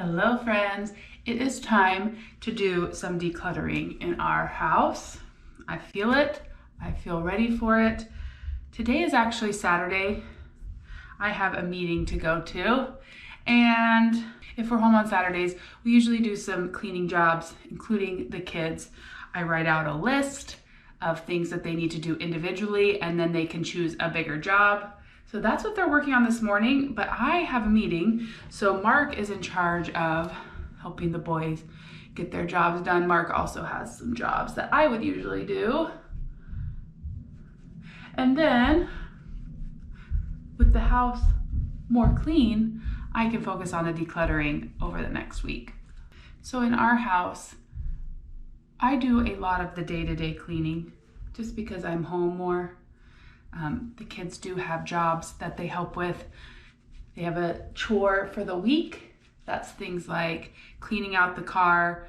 Hello friends, it is time to do some decluttering in our house. I feel it, I feel ready for it. Today is actually Saturday. I have a meeting to go to, and if we're home on Saturdays, we usually do some cleaning jobs, including the kids. I write out a list of things that they need to do individually, and then they can choose a bigger job. So that's what they're working on this morning, but I have a meeting. So Mark is in charge of helping the boys get their jobs done. Mark also has some jobs that I would usually do. And then with the house more clean, I can focus on the decluttering over the next week. So in our house, I do a lot of the day-to-day cleaning just because I'm home more. The kids do have jobs that they help with. They have a chore for the week. That's things like cleaning out the car,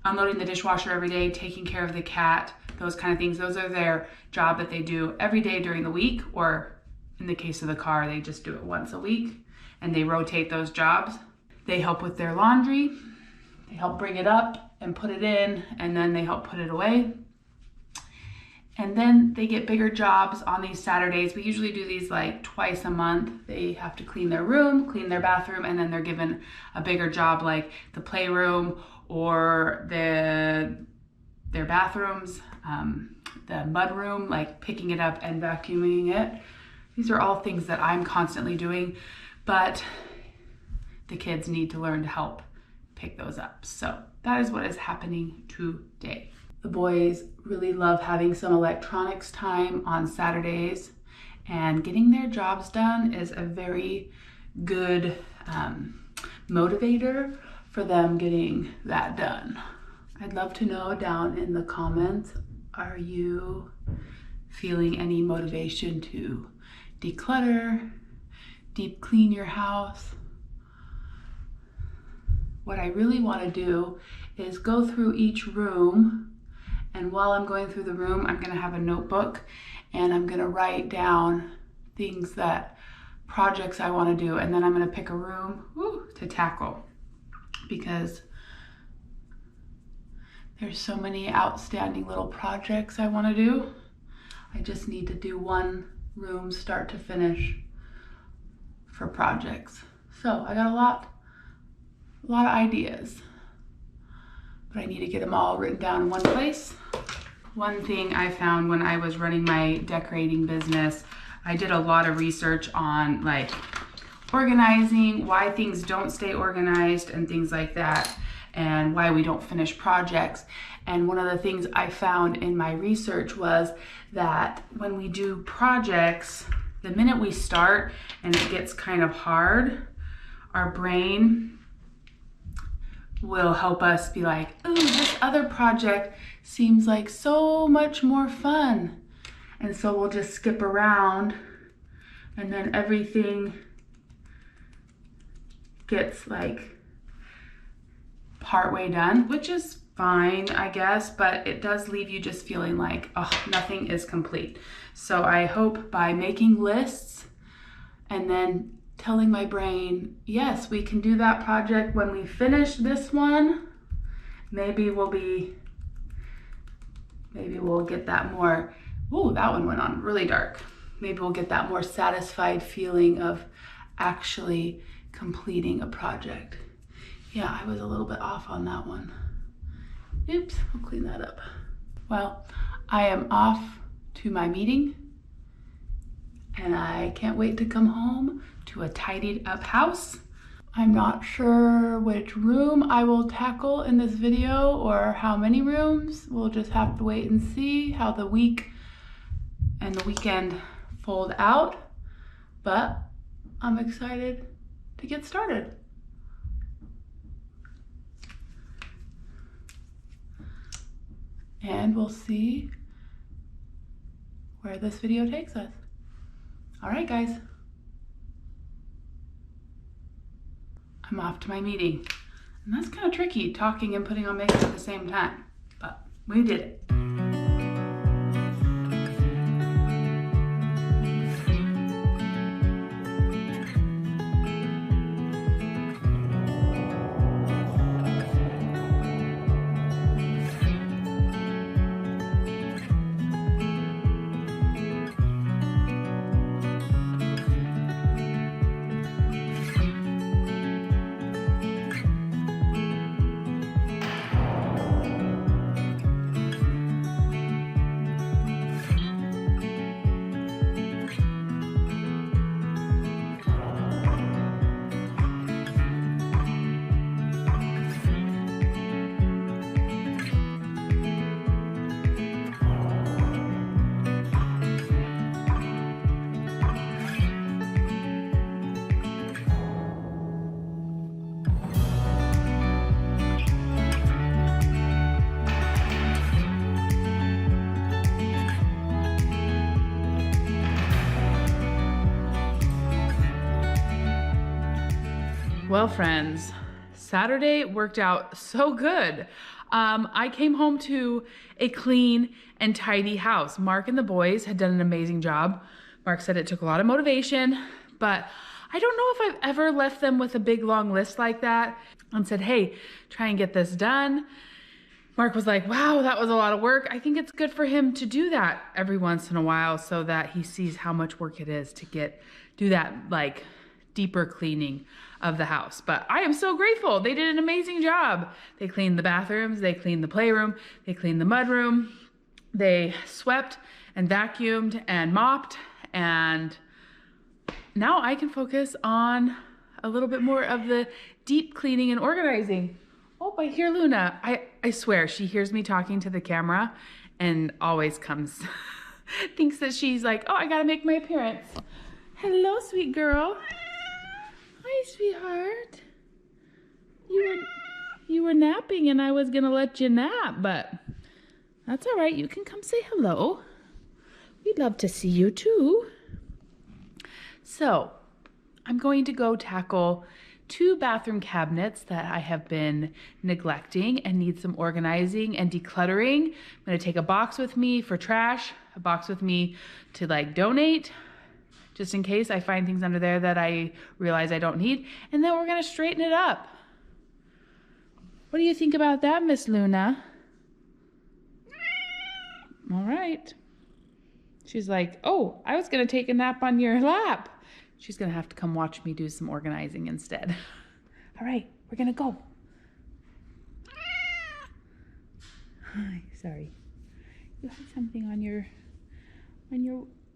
unloading the dishwasher every day, taking care of the cat, those kind of things. Those are their job that they do every day during the week, or in the case of the car, they just do it once a week, and they rotate those jobs. They help with their laundry. They help bring it up and put it in, and then they help put it away. And then they get bigger jobs on these Saturdays. We usually do these like twice a month. They have to clean their room, clean their bathroom, and then they're given a bigger job like the playroom or their bathrooms, the mud room, like picking it up and vacuuming it. These are all things that I'm constantly doing, but the kids need to learn to help pick those up. So that is what is happening today. The boys really love having some electronics time on Saturdays, and getting their jobs done is a very good motivator for them getting that done. I'd love to know down in the comments, are you feeling any motivation to declutter, deep clean your house? What I really want to do is go through each room. And while I'm going through the room, I'm going to have a notebook and I'm going to write down things projects I want to do. And then I'm going to pick a room to tackle, because there's so many outstanding little projects I want to do. I just need to do one room start to finish for projects. So I got a lot of ideas, but I need to get them all written down in one place. One thing I found when I was running my decorating business, I did a lot of research on like organizing, why things don't stay organized and things like that, and why we don't finish projects. And one of the things I found in my research was that when we do projects, the minute we start and it gets kind of hard, our brain will help us be like, ooh, this other project seems like so much more fun. And so we'll just skip around, and then everything gets like partway done, which is fine, I guess, but it does leave you just feeling like, oh, nothing is complete. So I hope by making lists and then telling my brain, yes, we can do that project when we finish this one, maybe we'll get that more, ooh, that one went on really dark. Maybe we'll get that more satisfied feeling of actually completing a project. Yeah, I was a little bit off on that one. Oops, I'll clean that up. Well, I am off to my meeting, and I can't wait to come home to a tidied up house. I'm not sure which room I will tackle in this video or how many rooms. We'll just have to wait and see how the week and the weekend fold out, but I'm excited to get started. And we'll see where this video takes us. All right, guys. I'm off to my meeting. And that's kind of tricky, talking and putting on makeup at the same time, but we did it. Well, friends, Saturday worked out so good. I came home to a clean and tidy house. Mark and the boys had done an amazing job. Mark said it took a lot of motivation, but I don't know if I've ever left them with a big long list like that and said, hey, try and get this done. Mark was like, wow, that was a lot of work. I think it's good for him to do that every once in a while so that he sees how much work it is to do that like deeper cleaning of the house. But I am so grateful. They did an amazing job. They cleaned the bathrooms, they cleaned the playroom, they cleaned the mudroom, they swept and vacuumed and mopped, and now I can focus on a little bit more of the deep cleaning and organizing. Oh, I hear Luna. I swear she hears me talking to the camera and always comes, thinks that she's like, oh, I gotta make my appearance. Hello, sweet girl. Hi, sweetheart. You were napping and I was gonna let you nap, but that's all right. You can come say hello. We'd love to see you too. So I'm going to go tackle 2 bathroom cabinets that I have been neglecting and need some organizing and decluttering. I'm gonna take a box with me for trash, a box with me to like donate, just in case I find things under there that I realize I don't need, and then we're gonna straighten it up. What do you think about that, Miss Luna? All right. She's like, oh, I was gonna take a nap on your lap. She's gonna have to come watch me do some organizing instead. All right, we're gonna go. Hi, sorry. You have something on your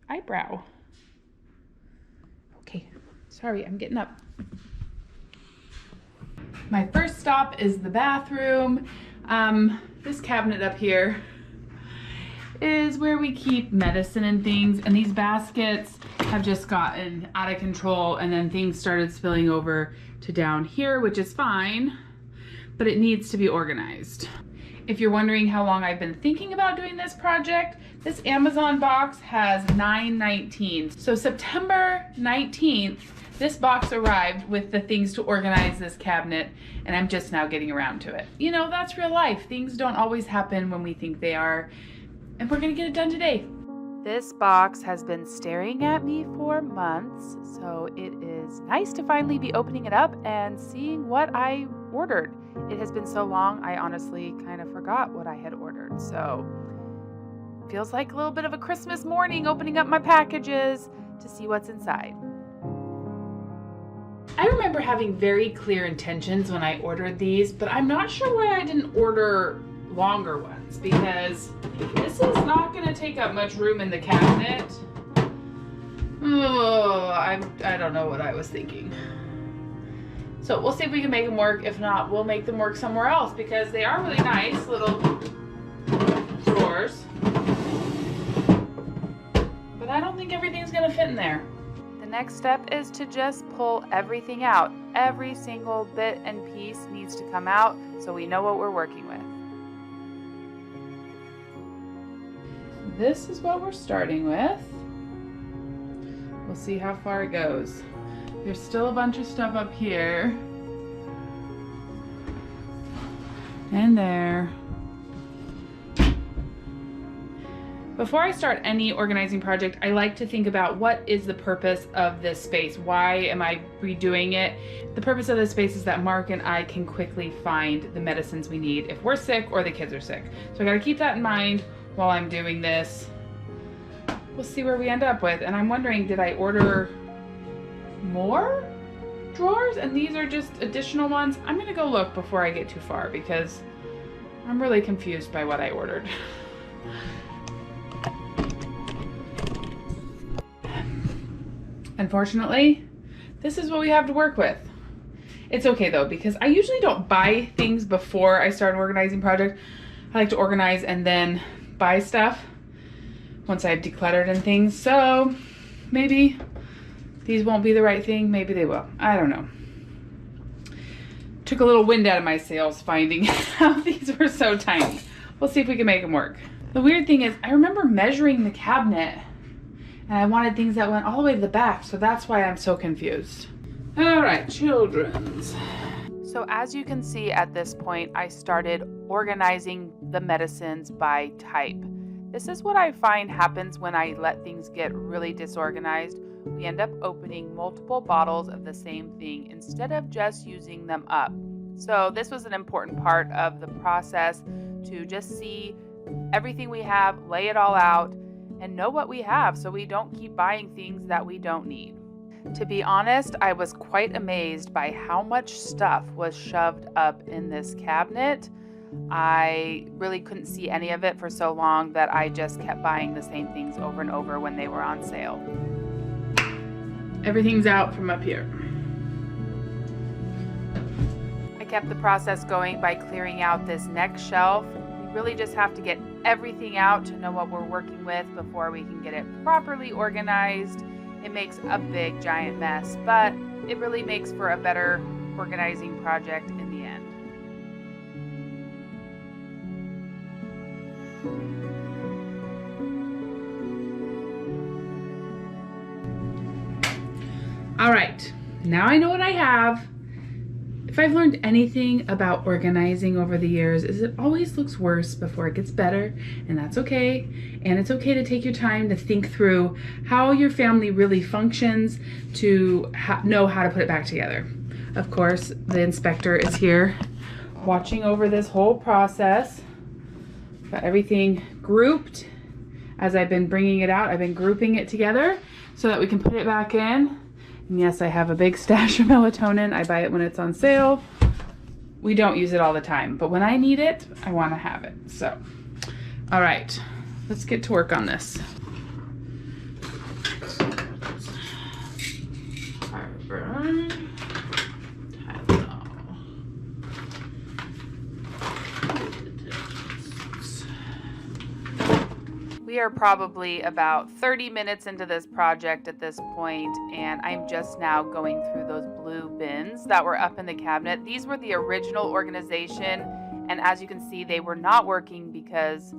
eyebrow. Okay, sorry, I'm getting up. My first stop is the bathroom. This cabinet up here is where we keep medicine and things, and these baskets have just gotten out of control, and then things started spilling over to down here, which is fine, but it needs to be organized. If you're wondering how long I've been thinking about doing this project, this Amazon box has 9/19. So September 19th, this box arrived with the things to organize this cabinet, and I'm just now getting around to it. You know, that's real life. Things don't always happen when we think they are, and we're gonna get it done today. This box has been staring at me for months, so it is nice to finally be opening it up and seeing what I ordered. It has been so long, I honestly kind of forgot what I had ordered, so feels like a little bit of a Christmas morning opening up my packages to see what's inside. I remember having very clear intentions when I ordered these, but I'm not sure why I didn't order longer ones, because this is not going to take up much room in the cabinet. Oh, I don't know what I was thinking. So we'll see if we can make them work. If not, we'll make them work somewhere else, because they are really nice little drawers. But I don't think everything's going to fit in there. The next step is to just pull everything out. Every single bit and piece needs to come out so we know what we're working with. This is what we're starting with. We'll see how far it goes. There's still a bunch of stuff up here. And there. Before I start any organizing project, I like to think about what is the purpose of this space? Why am I redoing it? The purpose of this space is that Mark and I can quickly find the medicines we need if we're sick or the kids are sick. So I gotta keep that in mind while I'm doing this. We'll see where we end up with. And I'm wondering, did I order more drawers? And these are just additional ones? I'm gonna go look before I get too far, because I'm really confused by what I ordered. Unfortunately, this is what we have to work with. It's okay though, because I usually don't buy things before I start an organizing project. I like to organize and then buy stuff once I've decluttered and things. So maybe these won't be the right thing. Maybe they will. I don't know. Took a little wind out of my sails finding out these were so tiny. We'll see if we can make them work. The weird thing is, I remember measuring the cabinet and I wanted things that went all the way to the back, so that's why I'm so confused. All right, children's. So as you can see at this point, I started organizing the medicines by type. This is what I find happens when I let things get really disorganized. We end up opening multiple bottles of the same thing instead of just using them up. So this was an important part of the process, to just see everything we have, lay it all out, and know what we have so we don't keep buying things that we don't need. To be honest, I was quite amazed by how much stuff was shoved up in this cabinet. I really couldn't see any of it for so long that I just kept buying the same things over and over when they were on sale. Everything's out from up here. I kept the process going by clearing out this next shelf. We really just have to get everything out to know what we're working with before we can get it properly organized. It makes a big giant mess, but it really makes for a better organizing project in the end. All right, now I know what I have. If I've learned anything about organizing over the years, is it always looks worse before it gets better, and that's okay. And it's okay to take your time to think through how your family really functions to know how to put it back together. Of course, the inspector is here watching over this whole process. Got everything grouped. As I've been bringing it out, I've been grouping it together so that we can put it back in. And yes, I have a big stash of melatonin. I buy it when it's on sale. We don't use it all the time, but when I need it, I want to have it. So, all right, let's get to work on this. We are probably about 30 minutes into this project at this point, and I'm just now going through those blue bins that were up in the cabinet. These were the original organization, and as you can see, they were not working because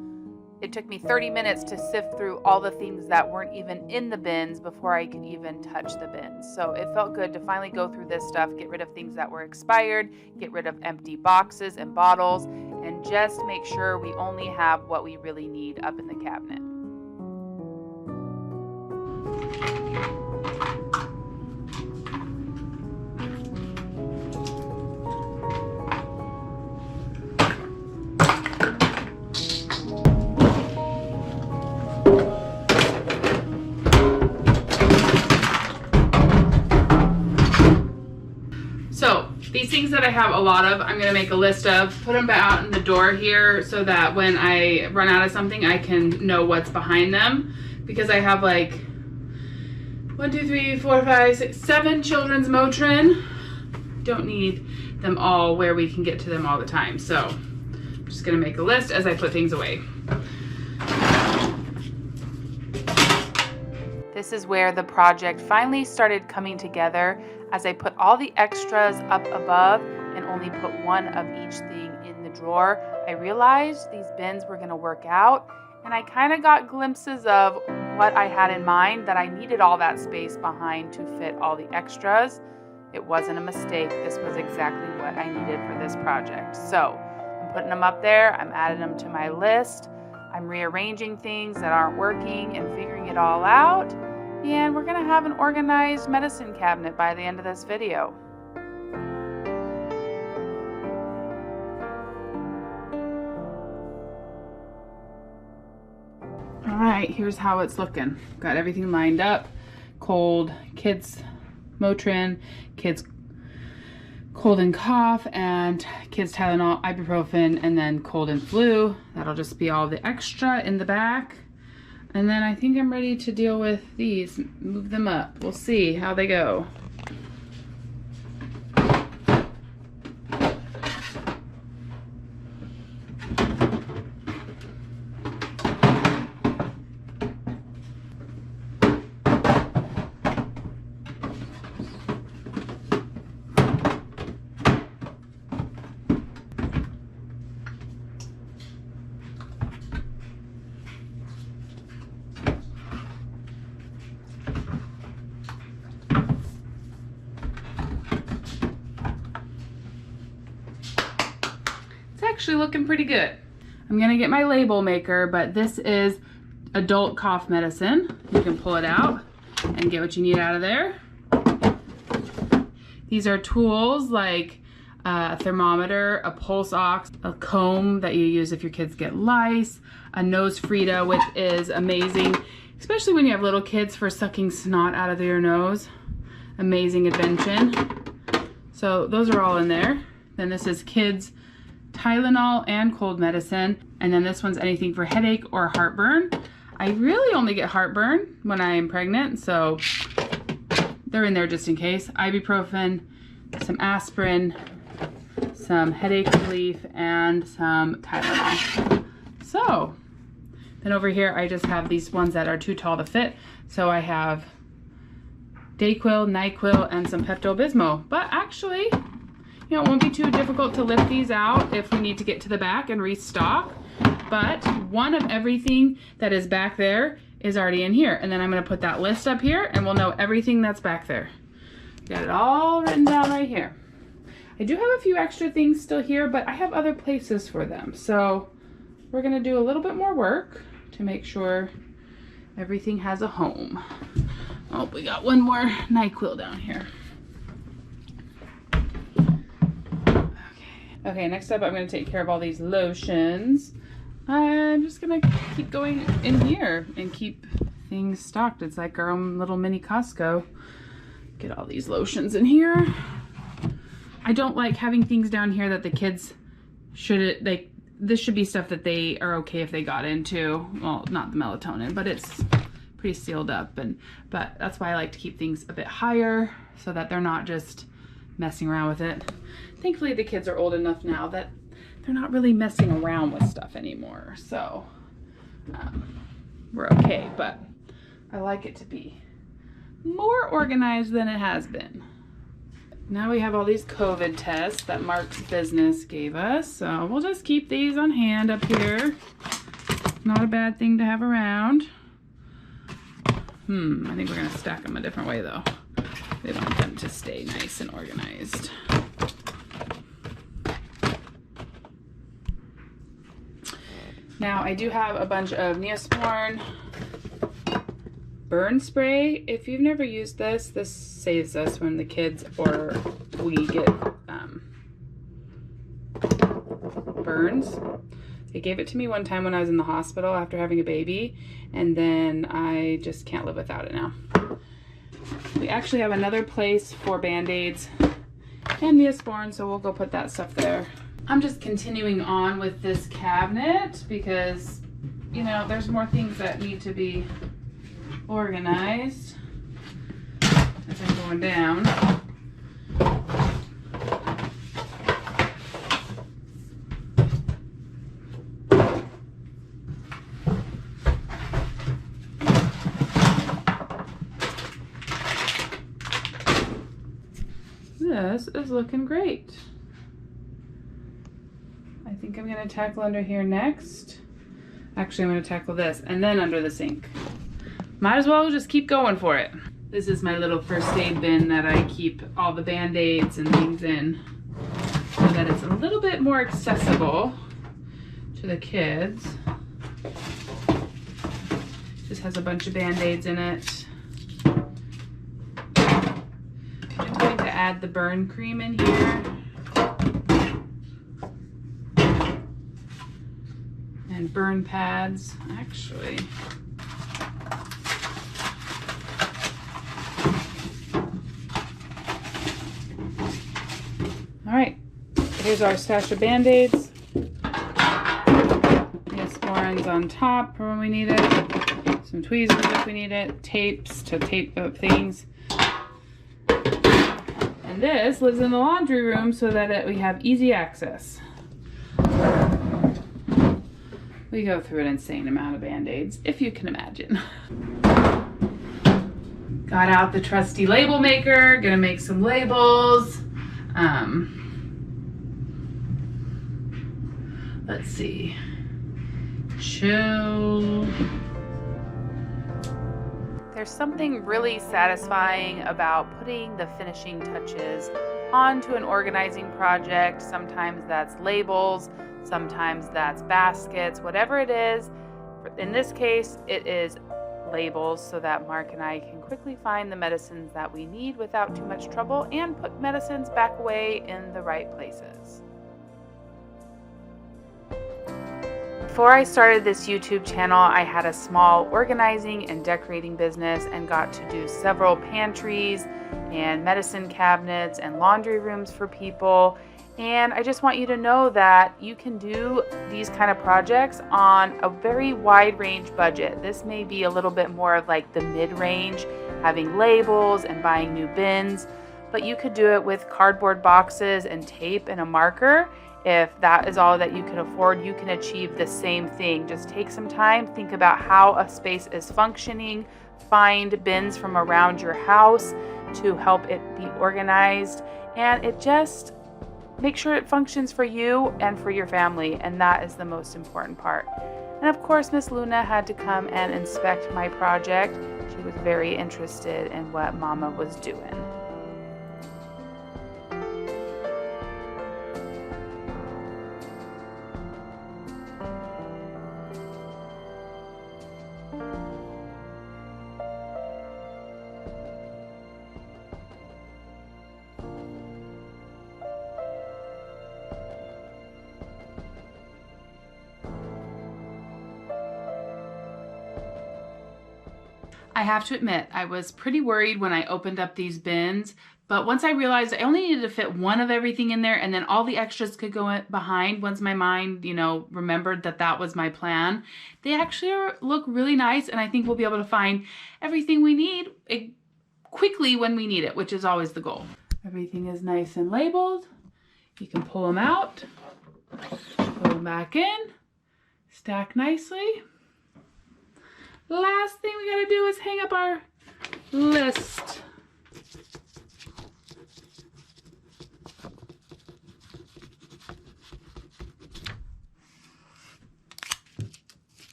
it took me 30 minutes to sift through all the things that weren't even in the bins before I could even touch the bins. So it felt good to finally go through this stuff, get rid of things that were expired, get rid of empty boxes and bottles, and just make sure we only have what we really need up in the cabinet. So these things that I have a lot of, I'm going to make a list of, put them out in the door here so that when I run out of something, I can know what's behind them. Because I have like 1, 2, 3, 4, 5, 6, 7 children's Motrin. Don't need them all where we can get to them all the time. So I'm just going to make a list as I put things away. This is where the project finally started coming together, as I put all the extras up above and only put one of each thing in the drawer. I realized these bins were going to work out, and I kind of got glimpses of what I had in mind, that I needed all that space behind to fit all the extras. It wasn't a mistake. This was exactly what I needed for this project. So I'm putting them up there. I'm adding them to my list. I'm rearranging things that aren't working and figuring it all out. And we're going to have an organized medicine cabinet by the end of this video. All right, here's how it's looking. Got everything lined up. Cold, kids Motrin, kids cold and cough, and kids Tylenol, ibuprofen, and then cold and flu. That'll just be all the extra in the back. And then I think I'm ready to deal with these, move them up. We'll see how they go. It's actually looking pretty good. I'm gonna get my label maker, but this is adult cough medicine. You can pull it out and get what you need out of there. These are tools like a thermometer, a pulse ox, a comb that you use if your kids get lice, a nose Frida, which is amazing, especially when you have little kids, for sucking snot out of your nose. Amazing invention. So those are all in there. Then this is kids Tylenol and cold medicine. And then this one's anything for headache or heartburn. I really only get heartburn when I am pregnant, so they're in there just in case. Ibuprofen, some aspirin, some headache relief, and some Tylenol. So then over here I just have these ones that are too tall to fit. So I have Dayquil, NyQuil, and some Pepto-Bismol. But actually, you know, it won't be too difficult to lift these out if we need to get to the back and restock. But one of everything that is back there is already in here. And then I'm gonna put that list up here and we'll know everything that's back there. Got it all written down right here. I do have a few extra things still here, but I have other places for them. So we're gonna do a little bit more work to make sure everything has a home. Oh, we got one more NyQuil down here. Okay, next up I'm going to take care of all these lotions. I'm just going to keep going in here and keep things stocked. It's like our own little mini Costco. Get all these lotions in here. I don't like having things down here that the kids should, like, this should be stuff that they are okay if they got into. Well, not the melatonin, but it's pretty sealed up. But that's why I like to keep things a bit higher so that they're not just messing around with it. Thankfully, the kids are old enough now that they're not really messing around with stuff anymore. So we're okay, but I like it to be more organized than it has been. Now we have all these COVID tests that Mark's business gave us. So we'll just keep these on hand up here. Not a bad thing to have around. I think we're gonna stack them a different way though. We want them to stay nice and organized. Now I do have a bunch of Neosporin burn spray. If you've never used this, this saves us when the kids or we get burns. They gave it to me one time when I was in the hospital after having a baby, and then I just can't live without it now. We actually have another place for Band-Aids and Neosporin, so we'll go put that stuff there. I'm just continuing on with this cabinet because, you know, there's more things that need to be organized as I'm going down. This is looking great. I think I'm going to tackle under here next. Actually, I'm going to tackle this and then under the sink. Might as well just keep going for it. This is my little first aid bin that I keep all the Band-Aids and things in so that it's a little bit more accessible to the kids. Just has a bunch of Band-Aids in it. I'm going to add the burn cream in here. And burn pads, actually. All right, here's our stash of Band-Aids. Neosporin's on top for when we need it. Some tweezers if we need it. Tapes to tape up things. And this lives in the laundry room so that we have easy access. We go through an insane amount of Band-Aids, if you can imagine. Got out the trusty label maker, gonna make some labels. Let's see. Chill. There's something really satisfying about putting the finishing touches onto an organizing project. Sometimes that's labels, sometimes that's baskets, whatever it is. In this case, it is labels so that Mark and I can quickly find the medicines that we need without too much trouble and put medicines back away in the right places. Before I started this YouTube channel, I had a small organizing and decorating business and got to do several pantries and medicine cabinets and laundry rooms for people. And I just want you to know that you can do these kind of projects on a very wide range budget. This may be a little bit more of like the mid-range, having labels and buying new bins, but you could do it with cardboard boxes and tape and a marker. If that is all that you can afford, you can achieve the same thing. Just take some time, think about how a space is functioning, find bins from around your house to help it be organized, and it just make sure it functions for you and for your family, and that is the most important part. And of course, Miss Luna had to come and inspect my project. She was very interested in what Mama was doing. I have to admit, I was pretty worried when I opened up these bins, but once I realized I only needed to fit one of everything in there and then all the extras could go behind, once my mind, remembered that that was my plan, they actually look really nice, and I think we'll be able to find everything we need quickly when we need it, which is always the goal. Everything is nice and labeled. You can pull them out, put them back in, stack nicely. Last thing we gotta do is hang up our list.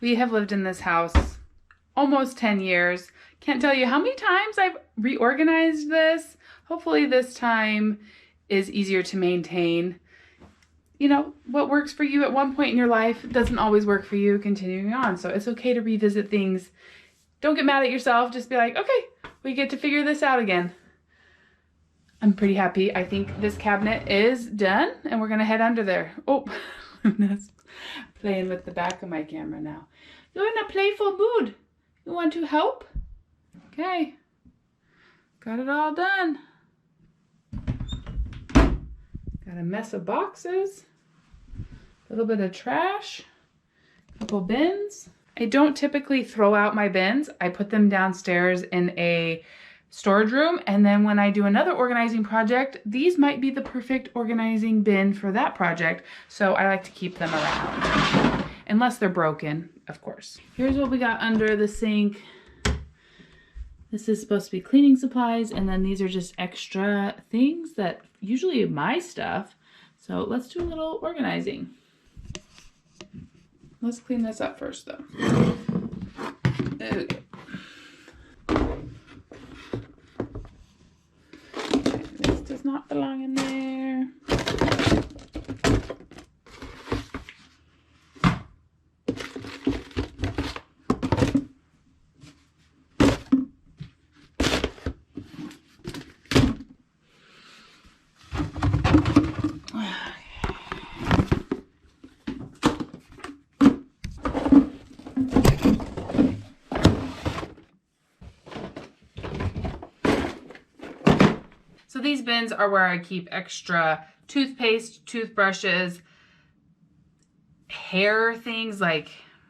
We have lived in this house almost 10 years. Can't tell you how many times I've reorganized this. Hopefully this time is easier to maintain. What works for you at one point in your life doesn't always work for you continuing on. So it's okay to revisit things. Don't get mad at yourself. Just be like, okay, we get to figure this out again. I'm pretty happy. I think this cabinet is done and we're gonna head under there. Oh, Luna's playing with the back of my camera now. You're in a playful mood. You want to help? Okay, got it all done. Got a mess of boxes, a little bit of trash, a couple bins. I don't typically throw out my bins. I put them downstairs in a storage room, and then when I do another organizing project, these might be the perfect organizing bin for that project, so I like to keep them around. Unless they're broken, of course. Here's what we got under the sink. This is supposed to be cleaning supplies, and then these are just extra things that usually my stuff. So let's do a little organizing. Let's clean this up first though. Okay. This does not belong in there. So these bins are where I keep extra toothpaste, toothbrushes, hair things like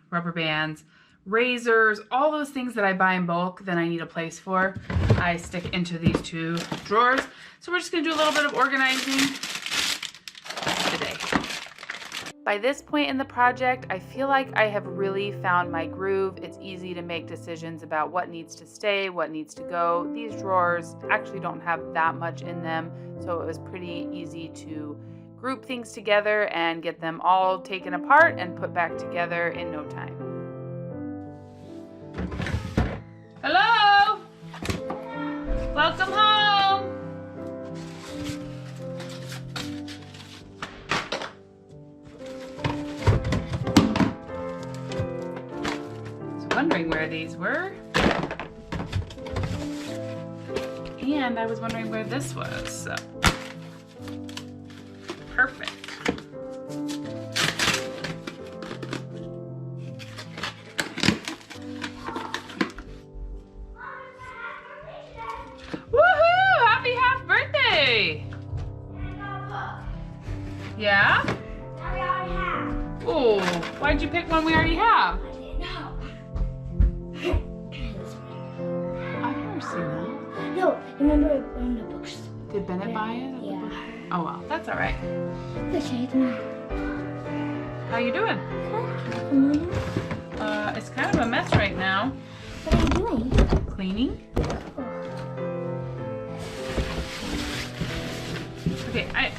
rubber bands, razors, all those things that I buy in bulk that I need a place for. I stick into these two drawers. So we're just gonna do a little bit of organizing today. By this point in the project, I feel like I have really found my groove. It's easy to make decisions about what needs to stay, what needs to go. These drawers actually don't have that much in them, so it was pretty easy to group things together and get them all taken apart and put back together in no time. Hello? Welcome home. I was wondering where these were. And I was wondering where this was, so. Perfect. Woohoo! Happy half birthday! Yeah? Oh, why'd you pick one we already have? I've never seen that. No, remember on the books. Did Bennett buy it? Yeah. Oh well, that's all right. Okay. How you doing? It's kind of a mess right now. What are you doing? Cleaning. Okay, I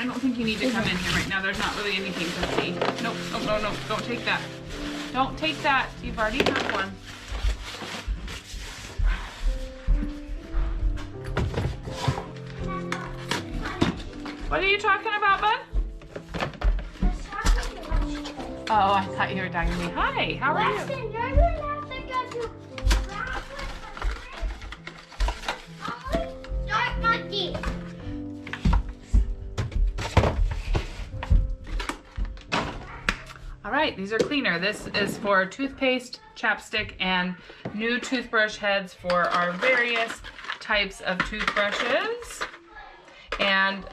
don't think you need to come in here right now. There's not really anything to see. Nope, no, don't take that. Don't take that. You've already had one. What are you talking about, bud? Oh, I thought you were talking to me. Hi, how are you? Listen, you're gonna have to go to Start monkey. All right, these are cleaner. This is for toothpaste, chapstick, and new toothbrush heads for our various types of toothbrushes. And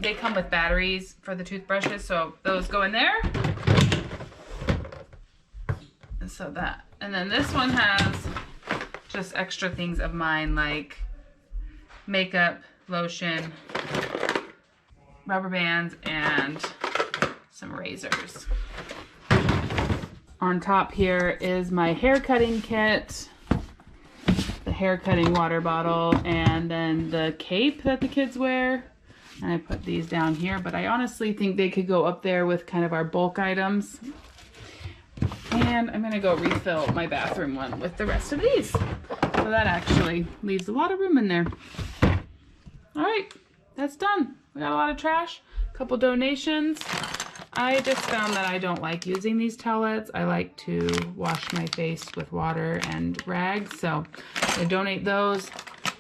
they come with batteries for the toothbrushes, so those go in there. So that, and then this one has just extra things of mine like makeup, lotion, rubber bands, and some razors. On top here is my hair cutting kit, the hair cutting water bottle, and then the cape that the kids wear. And I put these down here, but I honestly think they could go up there with kind of our bulk items. And I'm gonna go refill my bathroom one with the rest of these. So that actually leaves a lot of room in there. All right, that's done. We got a lot of trash, a couple donations. I just found that I don't like using these towelettes. I like to wash my face with water and rags. So I donate those,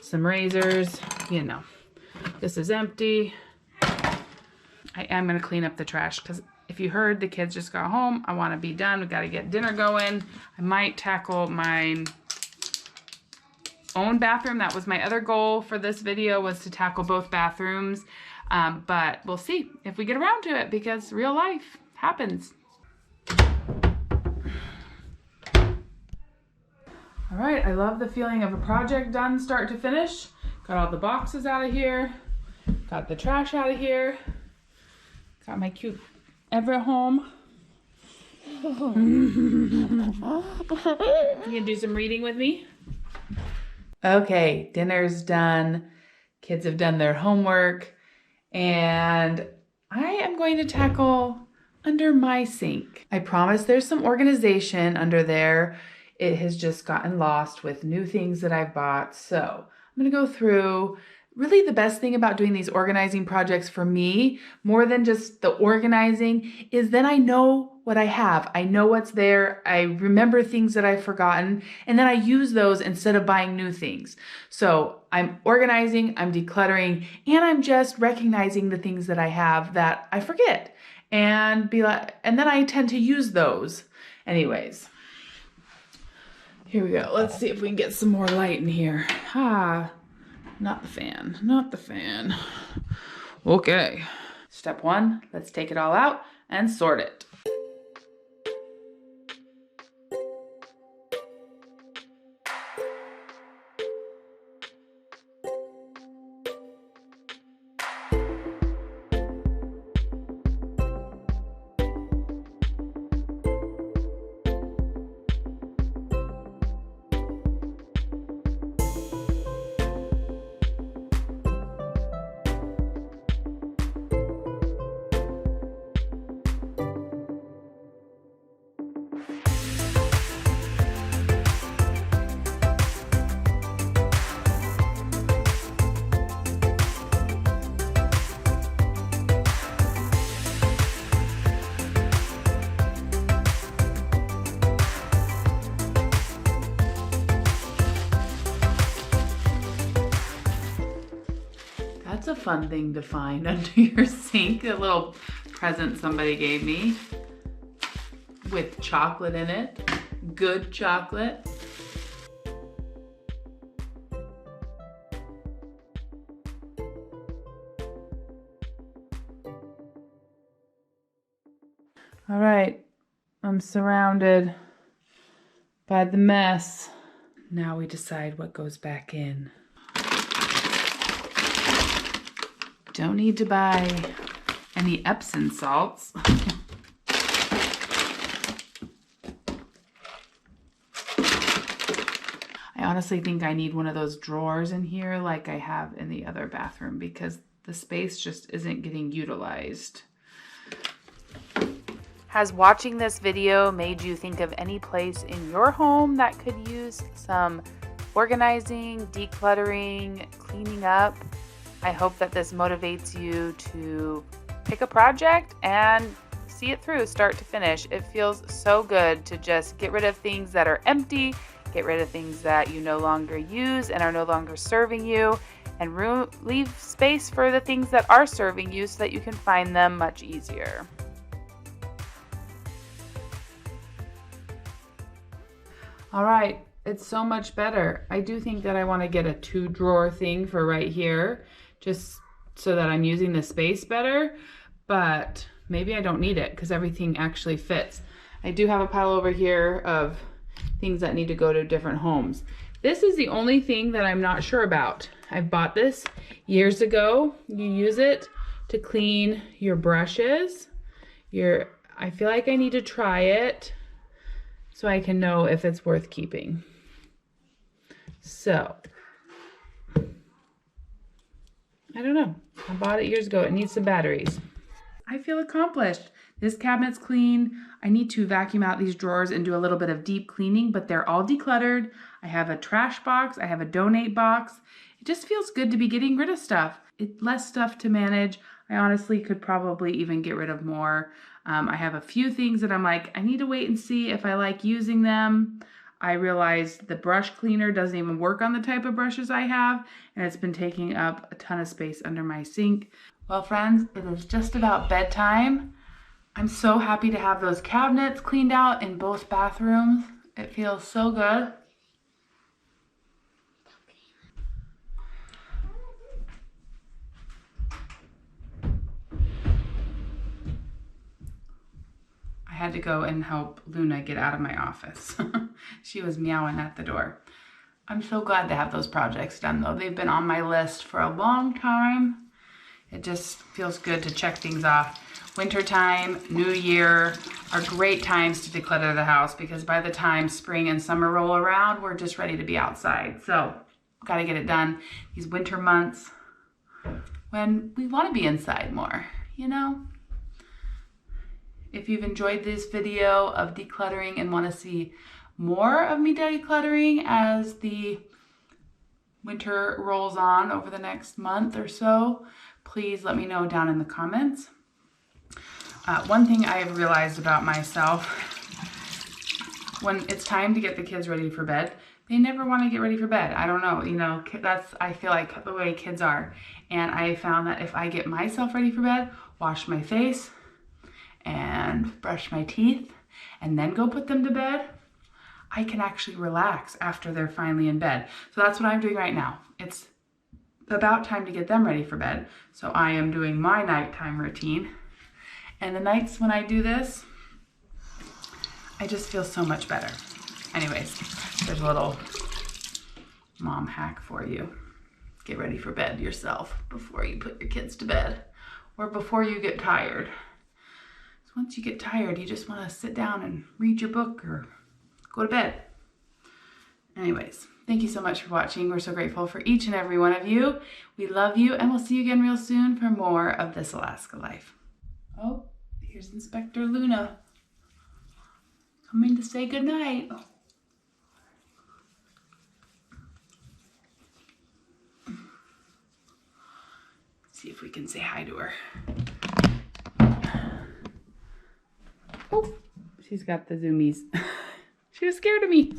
some razors, you know. This is empty. I am gonna clean up the trash because if you heard, the kids just got home. I want to be done. We got to get dinner going. I might tackle my own bathroom. That was my other goal for this video, was to tackle both bathrooms. But we'll see if we get around to it because real life happens. All right, I love the feeling of a project done start to finish. Got all the boxes out of here. Got the trash out of here. Got my cute Everett home. You gonna do some reading with me? Okay, dinner's done. Kids have done their homework. And I am going to tackle under my sink. I promise there's some organization under there. It has just gotten lost with new things that I've bought. So I'm gonna go through. Really the best thing about doing these organizing projects for me, more than just the organizing, is then I know what I have. I know what's there. I remember things that I've forgotten, and then I use those instead of buying new things. So I'm organizing, I'm decluttering, and I'm just recognizing the things that I have that I forget, and then I tend to use those. Anyways, here we go. Let's see if we can get some more light in here. Not the fan, not the fan. Okay. Step one, let's take it all out and sort it. fun thing to find under your sink. A little present somebody gave me with chocolate in it. Good chocolate. All right, I'm surrounded by the mess. Now we decide what goes back in. Don't need to buy any Epsom salts. I honestly think I need one of those drawers in here like I have in the other bathroom because the space just isn't getting utilized. Has watching this video made you think of any place in your home that could use some organizing, decluttering, cleaning up? I hope that this motivates you to pick a project and see it through start to finish. It feels so good to just get rid of things that are empty, get rid of things that you no longer use and are no longer serving you, and leave space for the things that are serving you so that you can find them much easier. All right, it's so much better. I do think that I want to get a 2-drawer thing for right here, just so that I'm using the space better, but maybe I don't need it because everything actually fits. I do have a pile over here of things that need to go to different homes. This is the only thing that I'm not sure about. I bought this years ago. You use it to clean your brushes. I feel like I need to try it so I can know if it's worth keeping. So, I don't know. I bought it years ago. It needs some batteries. I feel accomplished. This cabinet's clean. I need to vacuum out these drawers and do a little bit of deep cleaning, but they're all decluttered. I have a trash box. I have a donate box. It just feels good to be getting rid of stuff. It's less stuff to manage. I honestly could probably even get rid of more. I have a few things that I'm like, I need to wait and see if I like using them. I realized the brush cleaner doesn't even work on the type of brushes I have, and it's been taking up a ton of space under my sink. Well, friends, it is just about bedtime. I'm so happy to have those cabinets cleaned out in both bathrooms. It feels so good. I had to go and help Luna get out of my office. She was meowing at the door. I'm so glad to have those projects done though. They've been on my list for a long time. It just feels good to check things off. Wintertime, New Year are great times to declutter the house because by the time spring and summer roll around, we're just ready to be outside. So, gotta get it done. These winter months when we want to be inside more, you know? If you've enjoyed this video of decluttering and want to see more of me decluttering as the winter rolls on over the next month or so, please let me know down in the comments. One thing I have realized about myself, when it's time to get the kids ready for bed, they never want to get ready for bed. I don't know, you know, that's, I feel like the way kids are. And I found that if I get myself ready for bed, wash my face and brush my teeth and then go put them to bed, I can actually relax after they're finally in bed. So that's what I'm doing right now. It's about time to get them ready for bed. So I am doing my nighttime routine. And the nights when I do this, I just feel so much better. Anyways, there's a little mom hack for you. Get ready for bed yourself before you put your kids to bed or before you get tired. So once you get tired, you just want to sit down and read your book or go to bed. Anyways, thank you so much for watching. We're so grateful for each and every one of you. We love you, and we'll see you again real soon for more of This Alaska Life. Oh, here's Inspector Luna coming to say goodnight. See if we can say hi to her. Oh, she's got the zoomies. She was scared of me.